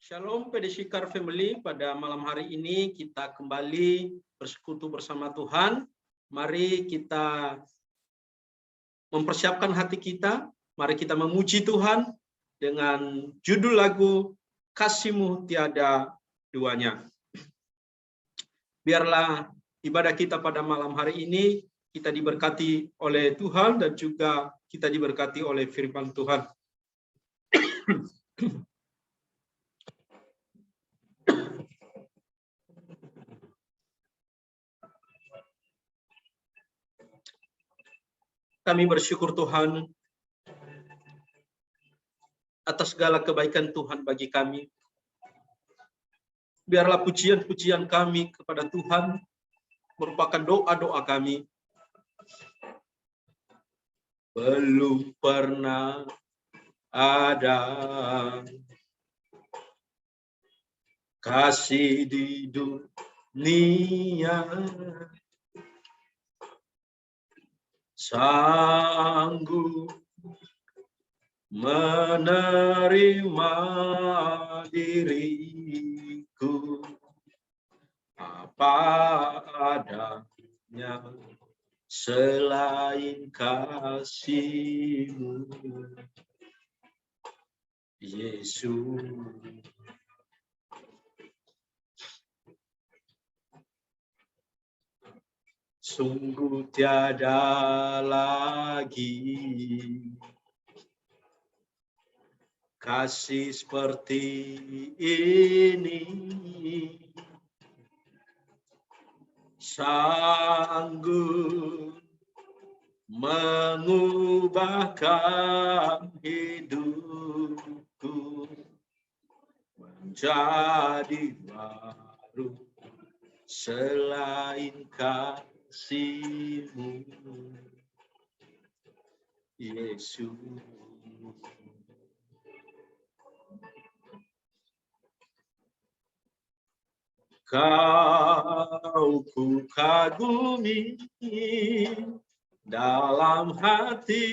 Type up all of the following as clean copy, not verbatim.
Shalom PDSikar Family, pada malam hari ini kita kembali bersekutu bersama Tuhan. Mari kita mempersiapkan hati kita, mari kita memuji Tuhan dengan judul lagu Kasih-Mu Tiada Duanya. Biarlah ibadah kita pada malam hari ini kita diberkati oleh Tuhan dan juga kita diberkati oleh firman Tuhan. Kami bersyukur Tuhan atas segala kebaikan Tuhan bagi kami. Biarlah pujian-pujian kami kepada Tuhan merupakan doa-doa kami. Belum pernah ada kasih di dunia sanggup menerima diriku apa adanya selain kasih-Mu, Yesus. Sungguh tiada lagi kasih seperti ini, sanggup mengubahkan hidupku menjadi baru selain kasih-Mu, Yesus. Kau ku kagumi dalam hati,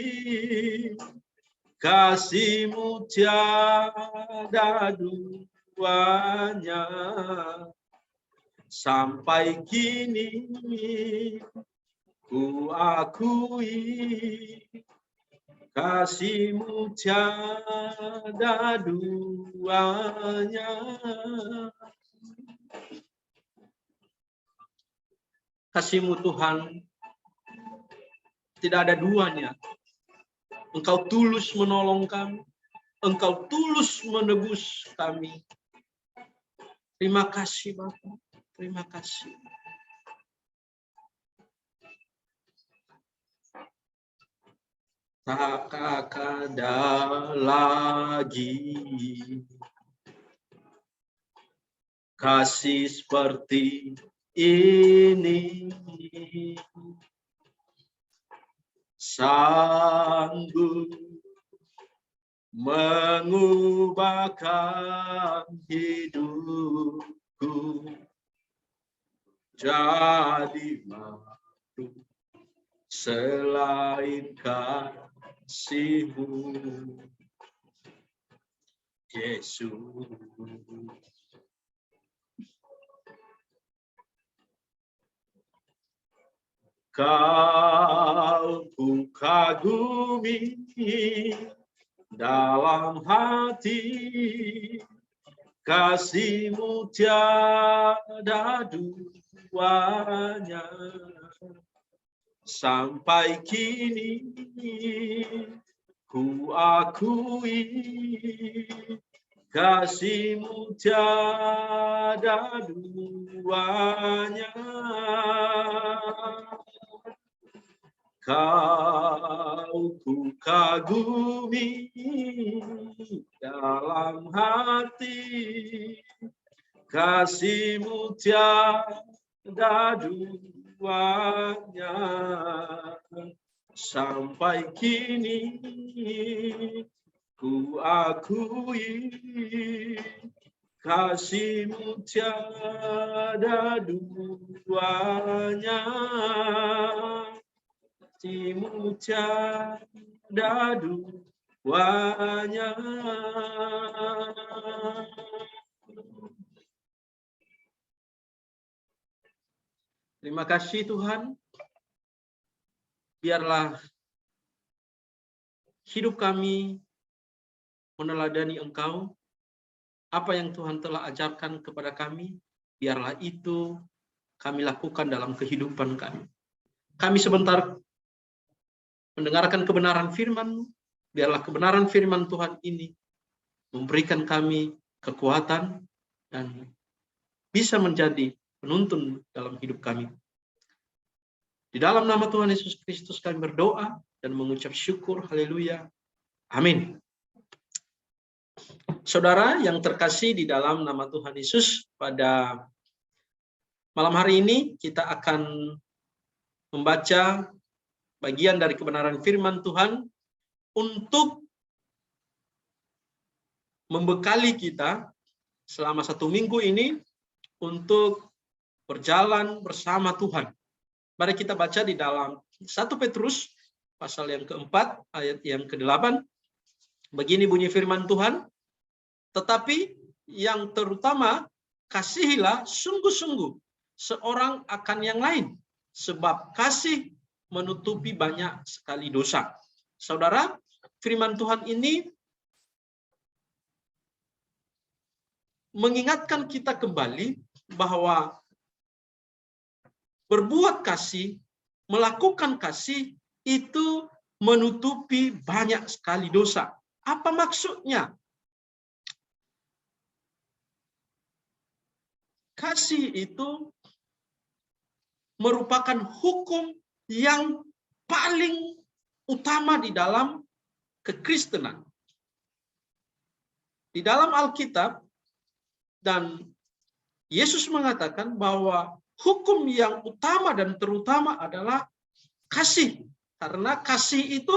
kasih-Mu tiada duanya. Sampai kini ku akui kasih-Mu tiada duanya. Kasih-Mu Tuhan tidak ada duanya. Engkau tulus menolong kami, Engkau tulus menebus kami. Terima kasih Bapa, terima kasih. Tak ada lagi kasih seperti ini, sanggup mengubahkan hidupku jadi baru selain kasih-Mu, Yesus. Kau ku kagumi dalam hati, kasih-Mu tiada duanya. Sampai kini ku akui kasih-Mu tiada duanya. Kau ku kagumi dalam hati, kasih-Mu tiada duanya. Sampai kini ku akui kasih-Mu tiada duanya. Kasih-Mu tiada duanya. Terima kasih Tuhan. Biarlah hidup kami meneladani Engkau. Apa yang Tuhan telah ajarkan kepada kami, biarlah itu kami lakukan dalam kehidupan kami. Kami sebentar mendengarkan kebenaran firman-Mu. Biarlah kebenaran firman Tuhan ini memberikan kami kekuatan dan bisa menjadi penuntun dalam hidup kami. Di dalam nama Tuhan Yesus Kristus kami berdoa dan mengucap syukur. Haleluya. Amin. Saudara yang terkasih di dalam nama Tuhan Yesus, pada malam hari ini kita akan membaca bagian dari kebenaran firman Tuhan untuk membekali kita selama 1 minggu ini untuk berjalan bersama Tuhan. Mari kita baca di dalam 1 Petrus pasal yang keempat ayat yang ke-8. Begini bunyi firman Tuhan, tetapi yang terutama kasihilah sungguh-sungguh seorang akan yang lain, sebab kasih menutupi banyak sekali dosa. Saudara, firman Tuhan ini mengingatkan kita kembali bahwa berbuat kasih, melakukan kasih itu menutupi banyak sekali dosa. Apa maksudnya? Kasih itu merupakan hukum yang paling utama di dalam kekristenan. Di dalam Alkitab, dan Yesus mengatakan bahwa hukum yang utama dan terutama adalah kasih. Karena kasih itu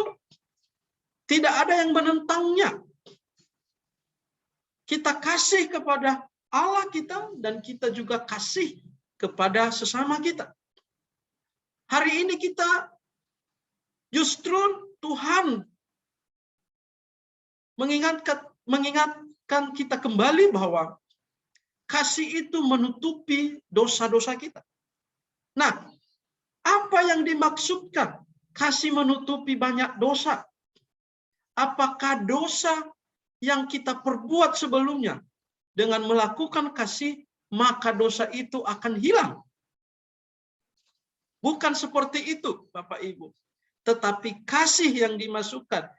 tidak ada yang menentangnya. Kita kasih kepada Allah kita, dan kita juga kasih kepada sesama kita. Hari ini kita justru Tuhan mengingatkan kita kembali bahwa kasih itu menutupi dosa-dosa kita. Nah, apa yang dimaksudkan kasih menutupi banyak dosa? Apakah dosa yang kita perbuat sebelumnya dengan melakukan kasih, maka dosa itu akan hilang? Bukan seperti itu, Bapak Ibu. Tetapi kasih yang dimaksudkan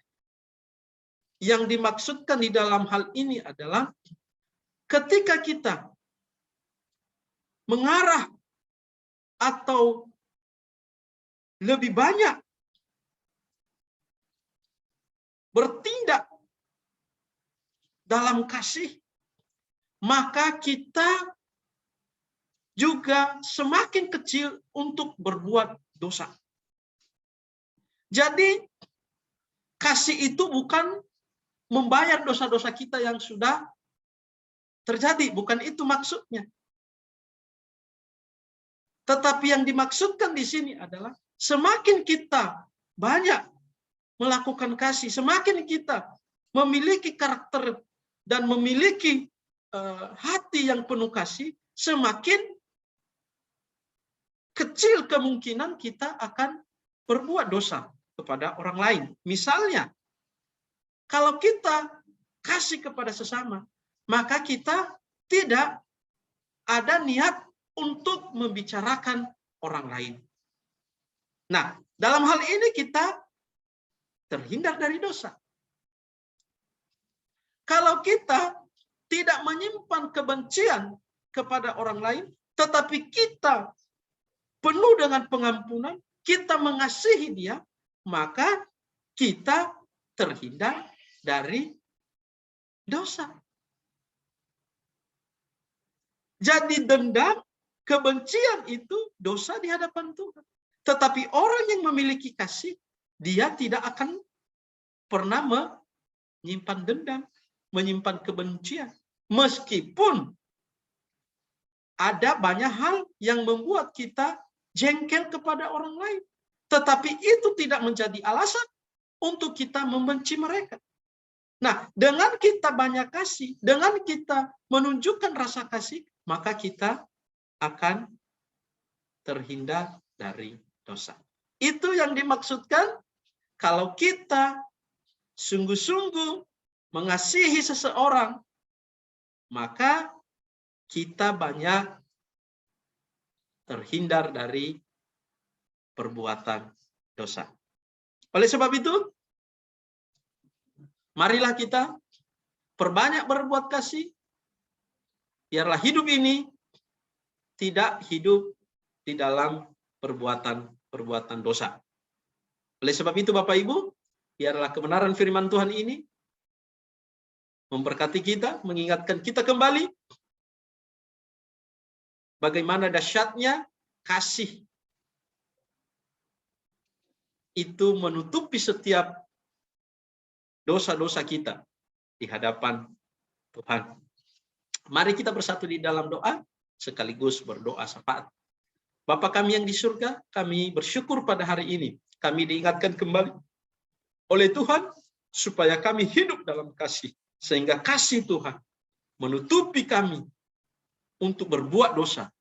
di dalam hal ini adalah ketika kita mengarah atau lebih banyak bertindak dalam kasih, maka kita juga semakin kecil untuk berbuat dosa. Jadi, kasih itu bukan membayar dosa-dosa kita yang sudah terjadi, bukan itu maksudnya. Tetapi yang dimaksudkan di sini adalah semakin kita banyak melakukan kasih, semakin kita memiliki karakter dan memiliki hati yang penuh kasih, semakin kecil kemungkinan kita akan berbuat dosa kepada orang lain. Misalnya, kalau kita kasih kepada sesama, maka kita tidak ada niat untuk membicarakan orang lain. Nah, dalam hal ini kita terhindar dari dosa. Kalau kita tidak menyimpan kebencian kepada orang lain, tetapi kita penuh dengan pengampunan, kita mengasihi dia, maka kita terhindar dari dosa. Jadi dendam, kebencian itu dosa di hadapan Tuhan. Tetapi orang yang memiliki kasih, dia tidak akan pernah menyimpan dendam, menyimpan kebencian. Meskipun ada banyak hal yang membuat kita jengkel kepada orang lain. Tetapi itu tidak menjadi alasan untuk kita membenci mereka. Nah, dengan kita banyak kasih, dengan kita menunjukkan rasa kasih, maka kita akan terhindar dari dosa. Itu yang dimaksudkan kalau kita sungguh-sungguh mengasihi seseorang, maka kita banyak terhindar dari perbuatan dosa. Oleh sebab itu, marilah kita perbanyak berbuat kasih, biarlah hidup ini tidak hidup di dalam perbuatan dosa. Oleh sebab itu, Bapak Ibu, biarlah kebenaran firman Tuhan ini memberkati kita, mengingatkan kita kembali bagaimana dahsyatnya kasih itu menutupi setiap dosa-dosa kita di hadapan Tuhan. Mari kita bersatu di dalam doa, sekaligus berdoa syafaat. Bapa kami yang di surga, kami bersyukur pada hari ini. Kami diingatkan kembali oleh Tuhan, supaya kami hidup dalam kasih. Sehingga kasih Tuhan menutupi kami untuk berbuat dosa.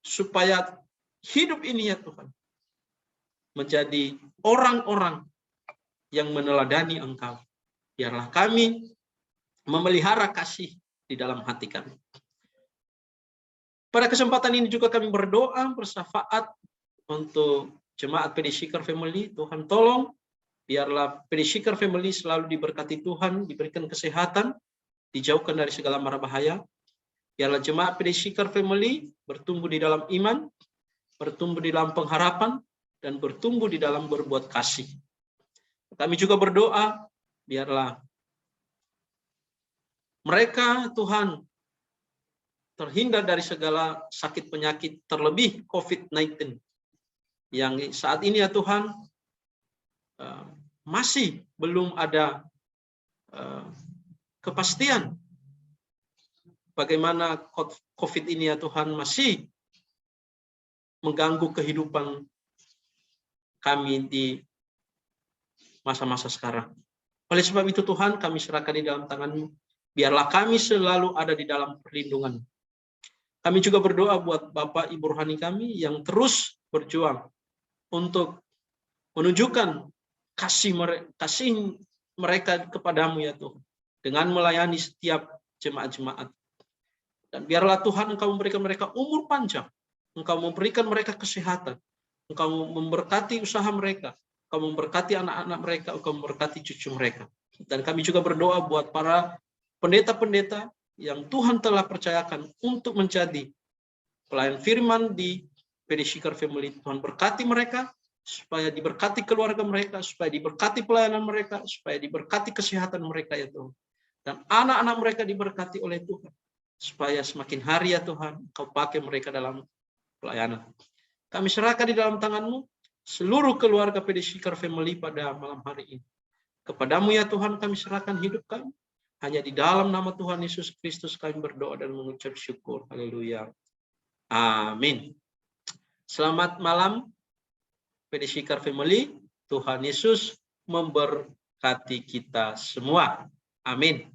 Supaya hidup ini ya Tuhan, menjadi orang-orang yang meneladani Engkau. Biarlah kami memelihara kasih di dalam hati kami. Pada kesempatan ini juga kami berdoa bersyafaat untuk jemaat PD Seeker Family. Tuhan tolong, biarlah PD Seeker Family selalu diberkati Tuhan, diberikan kesehatan, dijauhkan dari segala mara bahaya. Biarlah jemaat PD Seeker Family bertumbuh di dalam iman, bertumbuh di dalam pengharapan, dan bertumbuh di dalam berbuat kasih. Kami juga berdoa, biarlah mereka, Tuhan, terhindar dari segala sakit penyakit, terlebih COVID-19. Yang saat ini ya Tuhan, masih belum ada kepastian bagaimana COVID ini ya Tuhan masih mengganggu kehidupan kami di masa-masa sekarang. Oleh sebab itu Tuhan, kami serahkan di dalam tangan-Mu. Biarlah kami selalu ada di dalam perlindungan. Kami juga berdoa buat Bapak Ibu rohani kami yang terus berjuang untuk menunjukkan kasih mereka kepadamu ya Tuhan, dengan melayani setiap jemaat-jemaat. Dan biarlah Tuhan Engkau memberikan mereka umur panjang, Engkau memberikan mereka kesehatan, Engkau memberkati usaha mereka, Engkau memberkati anak-anak mereka, Engkau memberkati cucu mereka. Dan kami juga berdoa buat para pendeta-pendeta yang Tuhan telah percayakan untuk menjadi pelayan firman di PD Seeker Family. Tuhan berkati mereka, supaya diberkati keluarga mereka, supaya diberkati pelayanan mereka, supaya diberkati kesehatan mereka ya Tuhan. Dan anak-anak mereka diberkati oleh Tuhan, supaya semakin hari ya Tuhan, Kau pakai mereka dalam pelayanan. Kami serahkan di dalam tangan-Mu seluruh keluarga PD Seeker Family pada malam hari ini. Kepadamu ya Tuhan kami serahkan hidup kami. Hanya di dalam nama Tuhan Yesus Kristus kami berdoa dan mengucap syukur. Haleluya. Amin. Selamat malam PD Seeker Family. Tuhan Yesus memberkati kita semua. Amin.